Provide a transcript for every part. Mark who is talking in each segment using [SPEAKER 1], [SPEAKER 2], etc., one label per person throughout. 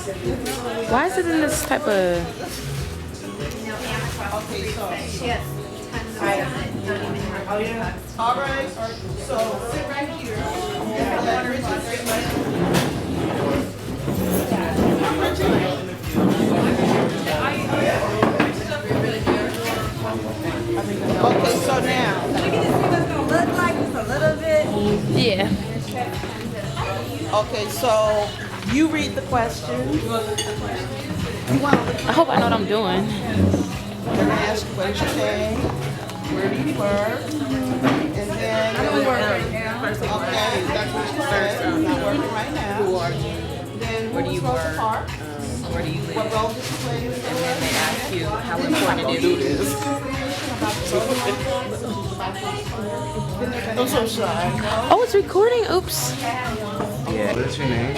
[SPEAKER 1] Why is it in this type of...
[SPEAKER 2] Okay, so.
[SPEAKER 3] Yes.
[SPEAKER 2] All right, so sit right here. Okay, so now.
[SPEAKER 3] Look like it's a little bit.
[SPEAKER 1] Yeah.
[SPEAKER 2] Okay, so you read the question.
[SPEAKER 1] I hope I know what I'm doing.
[SPEAKER 2] I'm gonna ask you what is your name, where do you work, and then. I don't work right now. Okay, that's what you said. I'm not working right now.
[SPEAKER 4] Who are you?
[SPEAKER 2] Then
[SPEAKER 4] Where do you
[SPEAKER 2] Rosa
[SPEAKER 4] work?
[SPEAKER 2] Parks?
[SPEAKER 4] Where do you live?
[SPEAKER 2] What role did you play in the
[SPEAKER 4] And then they ask you how important it is.
[SPEAKER 2] I'm so shy.
[SPEAKER 1] Oh, it's recording. Oops.
[SPEAKER 5] Yeah. What's your name?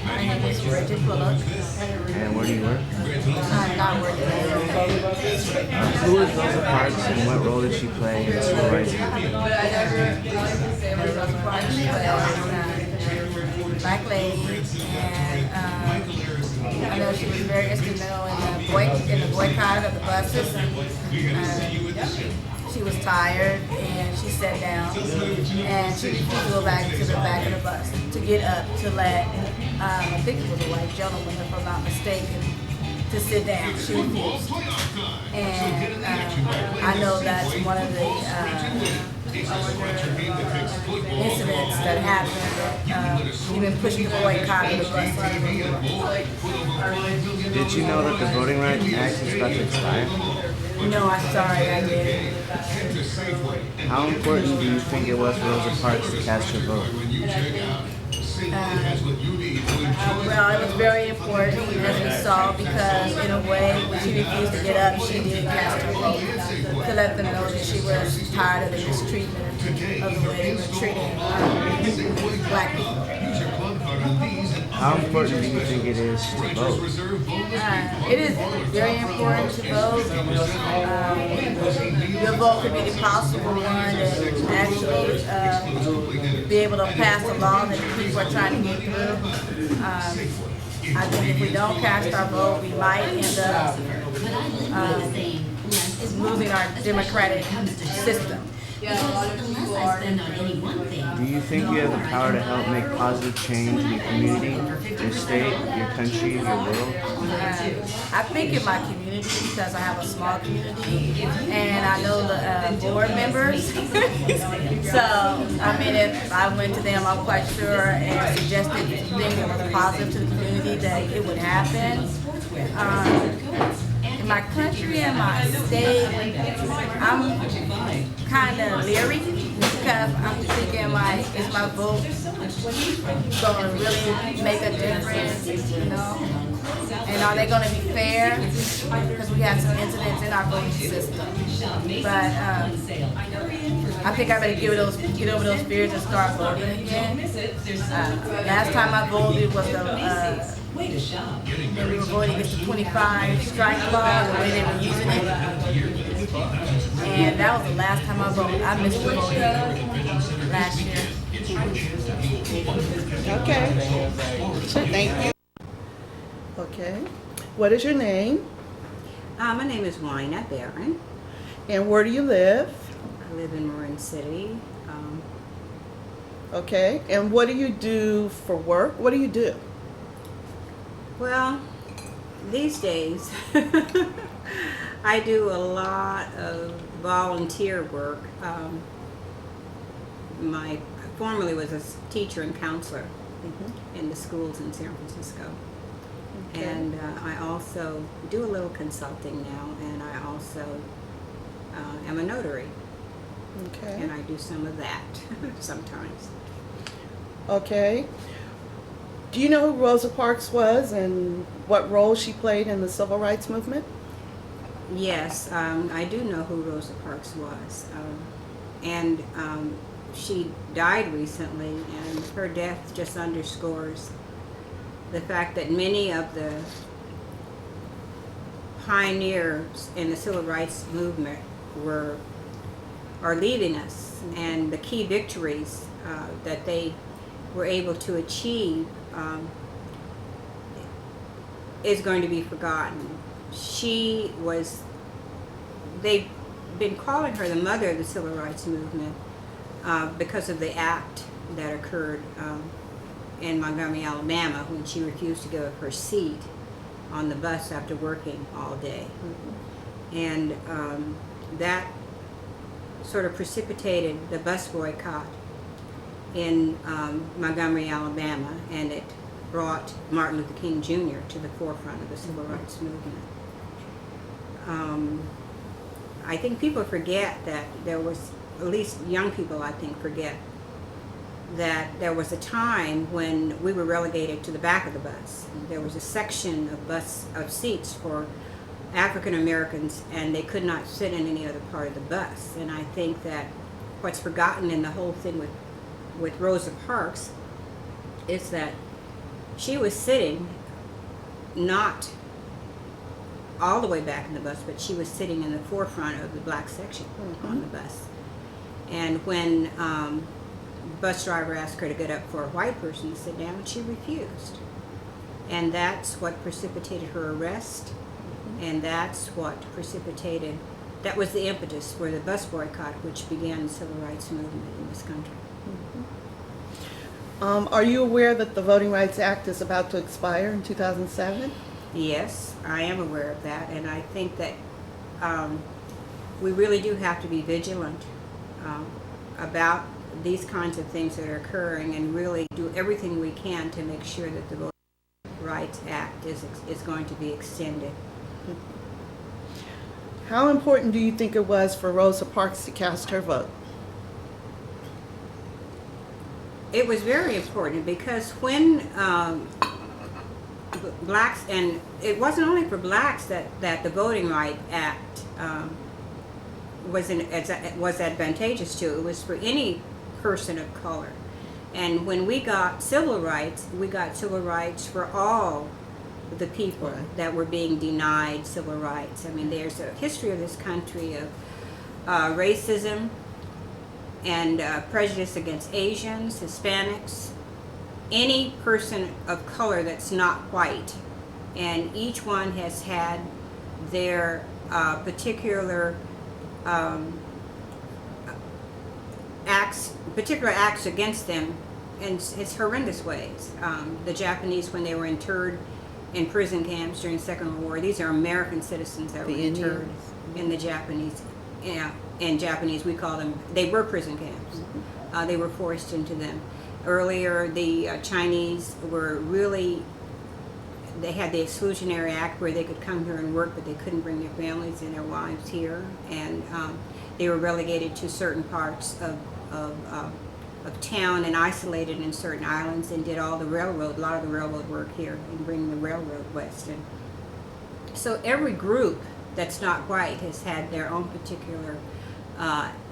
[SPEAKER 4] My name is Bridget Bullock.
[SPEAKER 5] And where do you work?
[SPEAKER 4] I'm not working anymore.
[SPEAKER 5] Who is Rosa Parks and what role did she play in the civil rights movement?
[SPEAKER 4] Black lady, and I know she was very instrumental in the boycott of the buses. She was tired and she sat down and she refused to go back to the back of the bus to get up to let I think it was a white gentleman, if I'm not mistaken, to sit down. She refused, and I know that's one of the incidents that happened that even pushed the boycott of the bus.
[SPEAKER 5] Did you know that the Voting Rights Act is about to expire?
[SPEAKER 4] No, I'm sorry, I did.
[SPEAKER 5] How important do you think it was for Rosa Parks to cast her vote?
[SPEAKER 4] Well, it was very important, as we saw, because in a way, when she refused to get up, she did cast her vote to let them know that she was tired of the mistreatment of the way they were treating black people.
[SPEAKER 5] How important do you think it is to vote?
[SPEAKER 4] It is very important to vote. Your vote could be the possible one that actually be able to pass a law that people are trying to get through. I think if we don't cast our vote, we might end up moving our democratic system.
[SPEAKER 5] Do you think you have the power to help make positive change in your community, your state, your country, your world?
[SPEAKER 4] I think in my community, because I have a small community, and I know the board members. So, I mean, if I went to them, I'm quite sure and suggested things that was positive to the community, that it would happen. In my country and my state, I'm kind of leery because I'm thinking, like, is my vote going to really make a difference, you know? And are they going to be fair? Because we have some incidents in our voting system. But I think I better get over those fears and start voting again. Last time I voted was and we were voting against the 25 strike law, the way they were using it. And that was the last time I voted. I missed the voting last year.
[SPEAKER 2] Okay. Thank you. Okay. What is your name?
[SPEAKER 6] My name is Wina Marin.
[SPEAKER 2] And where do you live?
[SPEAKER 6] I live in Marin City.
[SPEAKER 2] Okay. And what do you do for work? What do you do?
[SPEAKER 6] Well, these days I do a lot of volunteer work. I formerly was a teacher and counselor in the schools in San Francisco.
[SPEAKER 2] Okay.
[SPEAKER 6] And I also do a little consulting now, and I also am a notary.
[SPEAKER 2] Okay.
[SPEAKER 6] And I do some of that sometimes.
[SPEAKER 2] Okay. Do you know who Rosa Parks was and what role she played in the civil rights movement?
[SPEAKER 6] Yes, I do know who Rosa Parks was. And she died recently, and her death just underscores the fact that many of the pioneers in the civil rights movement are leaving us, and the key victories that they were able to achieve is going to be forgotten. They've been calling her the mother of the civil rights movement because of the act that occurred in Montgomery, Alabama, when she refused to give up her seat on the bus after working all day. And that sort of precipitated the bus boycott in Montgomery, Alabama, and it brought Martin Luther King Jr. to the forefront of the civil rights movement. I think people forget that there was, at least young people I think forget, that there was a time when we were relegated to the back of the bus. There was a section of seats for African Americans, and they could not sit in any other part of the bus. And I think that what's forgotten in the whole thing with Rosa Parks is that she was sitting not all the way back in the bus, but she was sitting in the forefront of the black section on the bus. And when the bus driver asked her to get up for a white person to sit down, she refused. And that's what precipitated her arrest, and that's what precipitated, that was the impetus for the bus boycott, which began the civil rights movement in this country.
[SPEAKER 2] Are you aware that the Voting Rights Act is about to expire in 2007?
[SPEAKER 6] Yes, I am aware of that, and I think that we really do have to be vigilant about these kinds of things that are occurring, and really do everything we can to make sure that the Voting Rights Act is going to be extended.
[SPEAKER 2] How important do you think it was for Rosa Parks to cast her vote?
[SPEAKER 6] It was very important because when blacks, and it wasn't only for blacks that the Voting Rights Act was advantageous to. It was for any person of color. And when we got civil rights for all the people that were being denied civil rights. I mean, there's a history of this country of racism and prejudice against Asians, Hispanics, any person of color that's not white. And each one has had their particular acts against them in its horrendous ways. The Japanese, when they were interred in prison camps during the Second World War, these are American citizens that were interred in the Japanese. In Japanese, we call them, they were prison camps. They were forced into them. Earlier, the Chinese were really, they had the Exclusionary Act where they could come here and work, but they couldn't bring their families and their wives here. And they were relegated to certain parts of town and isolated in certain islands, and did all the railroad, a lot of the railroad work here and bring the railroad west. And so every group that's not white has had their own particular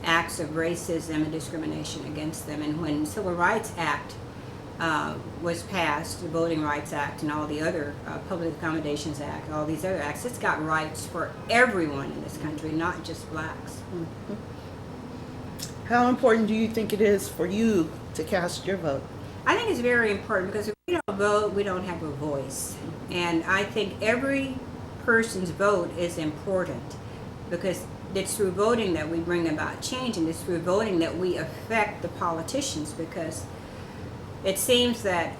[SPEAKER 6] acts of racism and discrimination against them. And when the Civil Rights Act was passed, the Voting Rights Act and all the other Public Accommodations Act, all these other acts, it's got rights for everyone in this country, not just blacks.
[SPEAKER 2] Mm-hmm. How important do you think it is for you to cast your vote?
[SPEAKER 6] I think it's very important because if we don't vote, we don't have a voice. And I think every person's vote is important because it's through voting that we bring about change, and it's through voting that we affect the politicians, because it seems that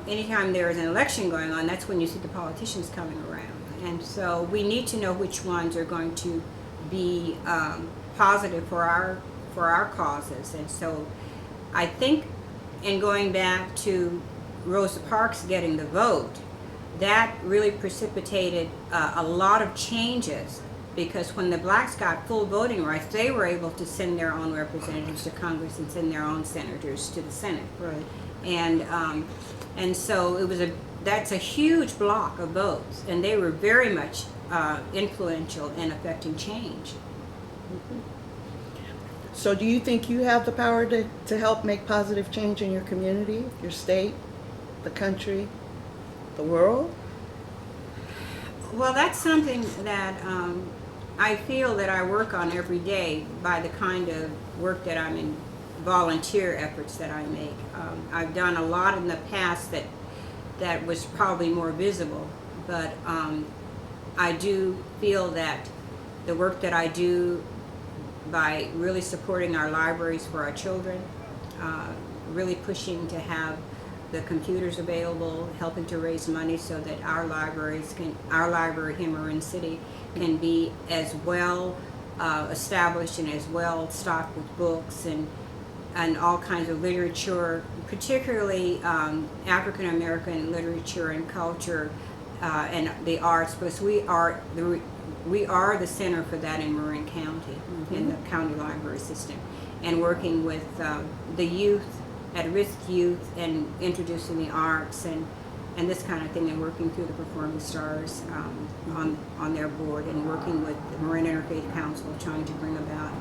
[SPEAKER 6] anytime there is an election going on, that's when you see the politicians coming around. And so we need to know which ones are going to be positive for our causes. And so I think, in going back to Rosa Parks getting the vote, that really precipitated a lot of changes, because when the blacks got full voting rights, they were able to send their own representatives to Congress and send their own senators to the Senate.
[SPEAKER 2] Right.
[SPEAKER 6] And so that's a huge block of votes, and they were very much influential in affecting change.
[SPEAKER 2] Mm-hmm. So do you think you have the power to help make positive change in your community, your state, the country, the world?
[SPEAKER 6] Well, that's something that I feel that I work on every day by the kind of work that I'm in, volunteer efforts that I make. I've done a lot in the past that was probably more visible But I do feel that the work that I do by really supporting our libraries for our children, really pushing to have the computers available, helping to raise money so that our library here in Marin City can be as well established and as well stocked with books and all kinds of literature, particularly African American literature and culture and the arts, because we are the center for that in Marin County, in the county library system, and working with the youth, at-risk youth, and introducing the arts and this kind of thing, and working through the Performing Stars on their board, and working with the Marin Interfaith Council, trying to bring about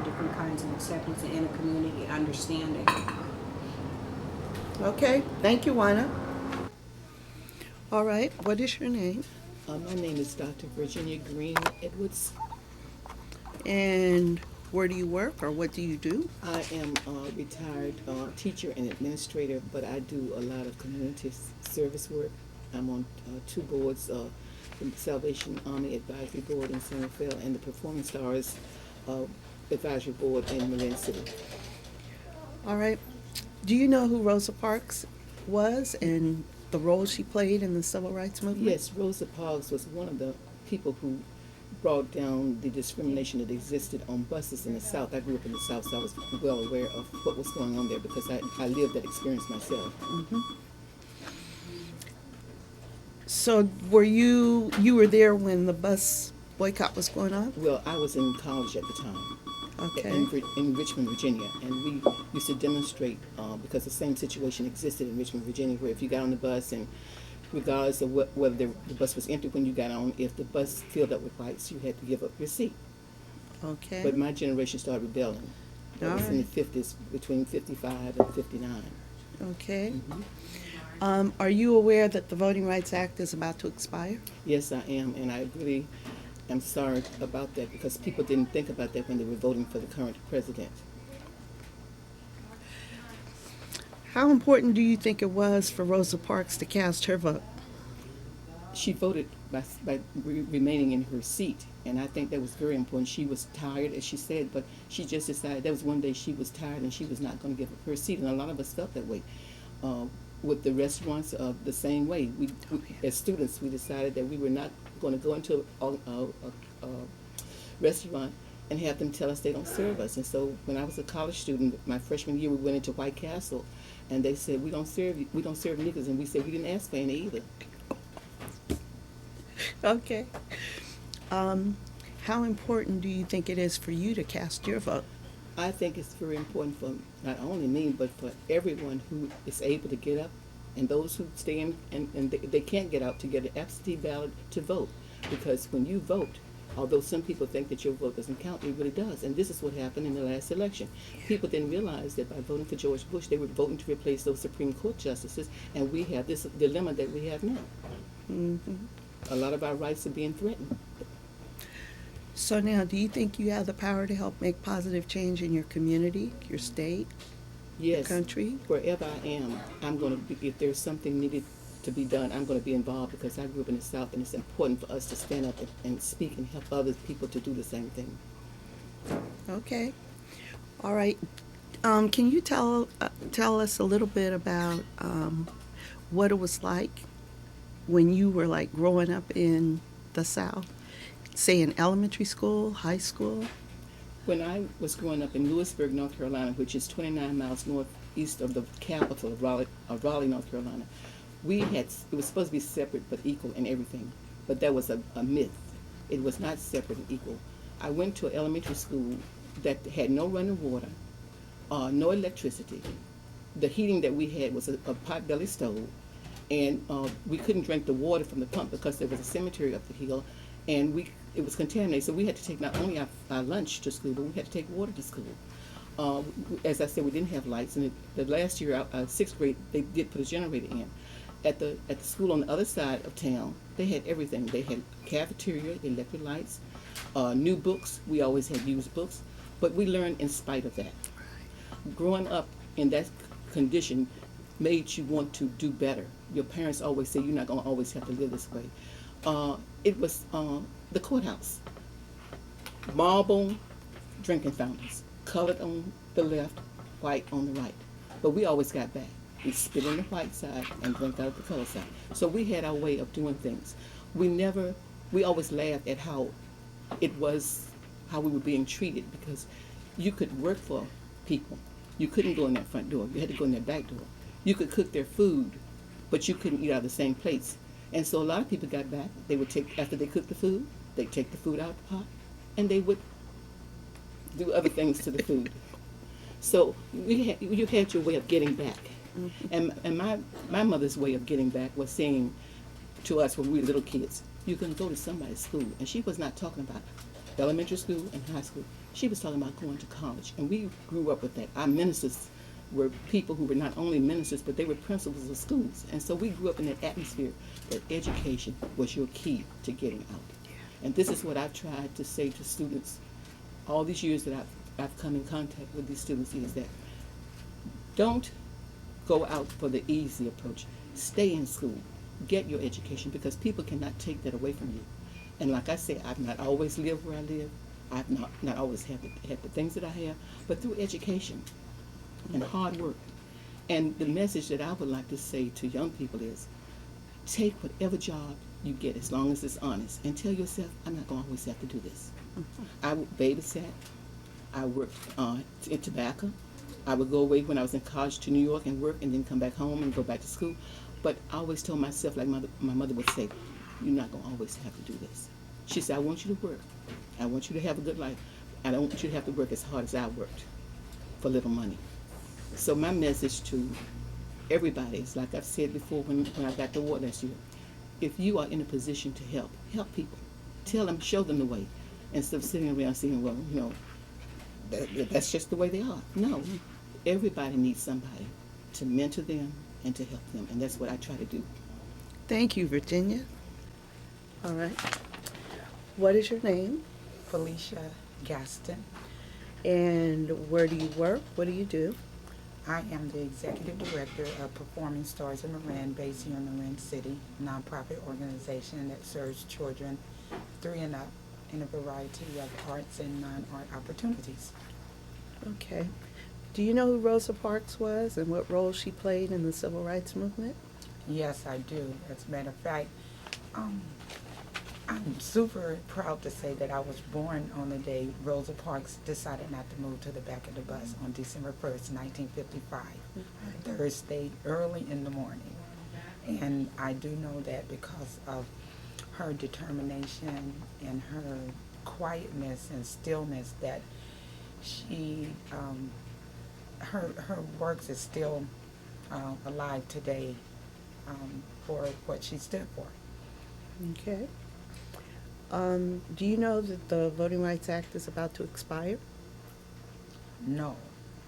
[SPEAKER 6] different kinds of acceptance and in a community understanding.
[SPEAKER 2] Okay, thank you, Juana. All right, what is your name?
[SPEAKER 7] My name is Dr. Virginia Green Edwards.
[SPEAKER 2] And where do you work, or what do you do?
[SPEAKER 7] I am a retired teacher and administrator, but I do a lot of community service work. I'm on 2 boards, the Salvation Army Advisory Board in San Rafael and the Performing Stars Advisory Board in Marin City.
[SPEAKER 2] All right. Do you know who Rosa Parks was and the role she played in the civil rights movement?
[SPEAKER 7] Yes, Rosa Parks was one of the people who brought down the discrimination that existed on buses in the South. I grew up in the South, so I was well aware of what was going on there because I lived that experience myself.
[SPEAKER 2] Mm-hmm. So you were there when the bus boycott was going on?
[SPEAKER 7] Well, I was in college at the time.
[SPEAKER 2] Okay.
[SPEAKER 7] In Richmond, Virginia, and we used to demonstrate because the same situation existed in Richmond, Virginia, where if you got on the bus and regardless of whether the bus was empty when you got on, if the bus filled up with whites, you had to give up your seat.
[SPEAKER 2] Okay.
[SPEAKER 7] But my generation started rebelling. It was in the 50s, between 55 and 59.
[SPEAKER 2] Okay.
[SPEAKER 7] Mm-hmm.
[SPEAKER 2] Are you aware that the Voting Rights Act is about to expire?
[SPEAKER 7] Yes, I am, and I really am sorry about that because people didn't think about that when they were voting for the current president.
[SPEAKER 2] How important do you think it was for Rosa Parks to cast her vote?
[SPEAKER 7] She voted by remaining in her seat, and I think that was very important. She was tired, as she said, but she just decided that was one day she was tired and she was not going to give up her seat, and a lot of us felt that way. With the restaurants, the same way. We, as students, we decided that we were not going to go into a restaurant and have them tell us they don't serve us. And so when I was a college student, my freshman year, we went into White Castle, and they said, we don't serve niggers, and we said we didn't ask for any either.
[SPEAKER 2] Okay. How important do you think it is for you to cast your vote?
[SPEAKER 7] I think it's very important for not only me, but for everyone who is able to get up, and those who stay in and they can't get out, to get an absentee ballot to vote. Because when you vote, although some people think that your vote doesn't count, it really does. And this is what happened in the last election. People didn't realize that by voting for George Bush, they were voting to replace those Supreme Court justices, and we have this dilemma that we have now.
[SPEAKER 2] Mm-hmm.
[SPEAKER 7] A lot of our rights are being threatened.
[SPEAKER 2] So now, do you think you have the power to help make positive change in your community, your state,
[SPEAKER 7] Yes,
[SPEAKER 2] your country?
[SPEAKER 7] wherever I am, I'm going to be, if there's something needed to be done, I'm going to be involved because I grew up in the South, and it's important for us to stand up and speak and help other people to do the same thing.
[SPEAKER 2] Okay. All right. Can you tell us a little bit about what it was like when you were like growing up in the South, say in elementary school, high school?
[SPEAKER 7] When I was growing up in Lewisburg, North Carolina, which is 29 miles northeast of the capital of Raleigh, North Carolina, it was supposed to be separate but equal in everything, but that was a myth. It was not separate and equal. I went to an elementary school that had no running water, no electricity. The heating that we had was a pot-belly stove, and we couldn't drink the water from the pump because there was a cemetery up the hill, and it was contaminated. So we had to take not only our lunch to school, but we had to take water to school. As I said, we didn't have lights, and the last year, 6th grade, they did put a generator in. At the school on the other side of town, they had everything. They had cafeteria, electric lights, new books. We always had used books, but we learned in spite of that. Growing up in that condition, made you want to do better. Your parents always say you're not going to always have to live this way. It was the courthouse. Marble drinking fountains, colored on the left, white on the right. But we always got back. We spit on the white side and drink out of the color side. So we had our way of doing things. We always laughed at how it was, how we were being treated, because you could work for people. You couldn't go in that front door. You had to go in that back door. You could cook their food, but you couldn't eat out of the same plates. And so a lot of people got back. They would take, after they cooked the food, they'd take the food out of the pot, and they would do other things to the food. So you had your way of getting back. And my mother's way of getting back was saying to us when we were little kids, you can go to somebody's school. And she was not talking about elementary school and high school. She was talking about going to college. And we grew up with that. Our ministers were people who were not only ministers, but they were principals of schools. And so we grew up in that atmosphere that education was your key to getting out. And this is what I've tried to say to students all these years that I've come in contact with these students, is that don't go out for the easy approach. Stay in school. Get your education, because people cannot take that away from you. And like I said, I've not always lived where I live. I've not always had the things that I have, but through education and hard work. And the message that I would like to say to young people is, take whatever job you get as long as it's honest, and tell yourself, I'm not going to always have to do this. I babysat. I worked in tobacco. I would go away when I was in college to New York and work, and then come back home and go back to school. But I always told myself, like my mother would say, you're not going to always have to do this. She said, I want you to work. I want you to have a good life. I don't want you to have to work as hard as I worked for little money. So my message to everybody is, like I've said before when I got the award last year, if you are in a position to help people. Tell them, show them the way, instead of sitting around saying, well, you know, that's just the way they are. No, everybody needs somebody to mentor them and to help them, and that's what I try to do.
[SPEAKER 2] Thank you, Virginia. All right. What is your name?
[SPEAKER 8] Felicia Gaston.
[SPEAKER 2] And where do you work? What do you do?
[SPEAKER 8] I am the Executive Director of Performing Stars in Marin, based here in Marin City, a nonprofit organization that serves children 3 and up in a variety of arts and non-art opportunities.
[SPEAKER 2] Okay. Do you know who Rosa Parks was and what role she played in the civil rights movement?
[SPEAKER 8] Yes, I do. As a matter of fact, I'm super proud to say that I was born on the day Rosa Parks decided not to move to the back of the bus on December 1st, 1955, Thursday, early in the morning. And I do know that because of her determination and her quietness and stillness, that she, her works is still alive today for what she stood for.
[SPEAKER 2] Okay. Do you know that the Voting Rights Act is about to expire?
[SPEAKER 8] No,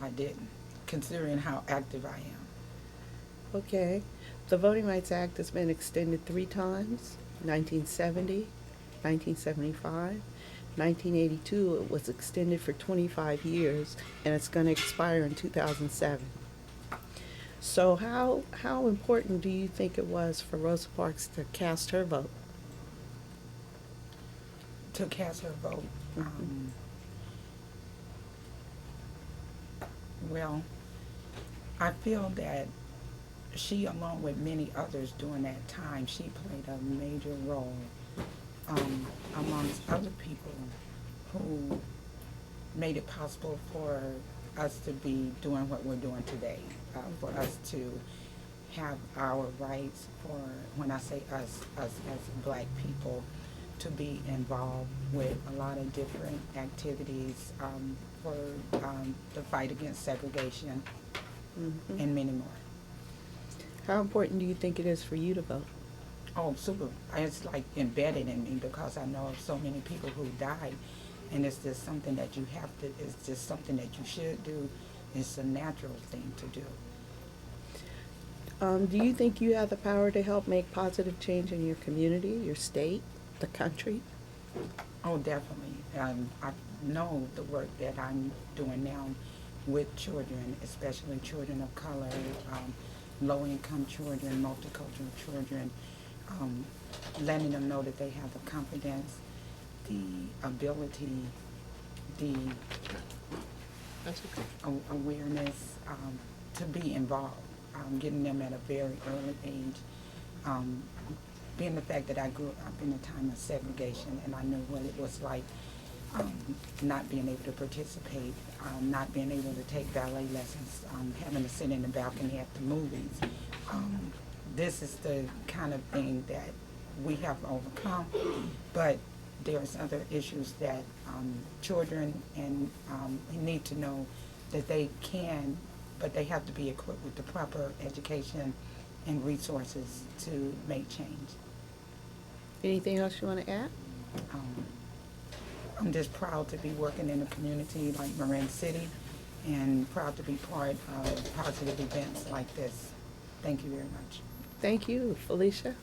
[SPEAKER 8] I didn't, considering how active I am.
[SPEAKER 2] Okay. The Voting Rights Act has been extended 3 times, 1970, 1975, 1982. It was extended for 25 years, and it's going to expire in 2007. So how important do you think it was for Rosa Parks to cast her vote?
[SPEAKER 8] To cast her vote. Well, I feel that she, along with many others during that time, she played a major role amongst other people who made it possible for us to be doing what we're doing today, for us to have our rights, for, when I say us as black people, to be involved with a lot of different activities for the fight against segregation and many more.
[SPEAKER 2] How important do you think it is for you to vote?
[SPEAKER 8] Oh, super. It's like embedded in me because I know of so many people who died, and it's just something that you have to, it's just something that you should do. It's a natural thing to do.
[SPEAKER 2] Do you think you have the power to help make positive change in your community, your state, the country?
[SPEAKER 8] Oh, definitely. I know the work that I'm doing now with children, especially children of color, low-income children, multicultural children, letting them know that they have the confidence, the ability, the
[SPEAKER 1] That's okay.
[SPEAKER 8] awareness to be involved, getting them at a very early age. Being the fact that I grew up in a time of segregation and I knew what it was like not being able to participate, not being able to take ballet lessons, having to sit in the balcony at the movies. This is the kind of thing that we have overcome, but there's other issues that children and need to know that they can, but they have to be equipped with the proper education and resources to make change.
[SPEAKER 2] Anything else you want to add?
[SPEAKER 8] I'm just proud to be working in a community like Marin City and proud to be part of positive events like this. Thank you very much.
[SPEAKER 2] Thank you, Felicia.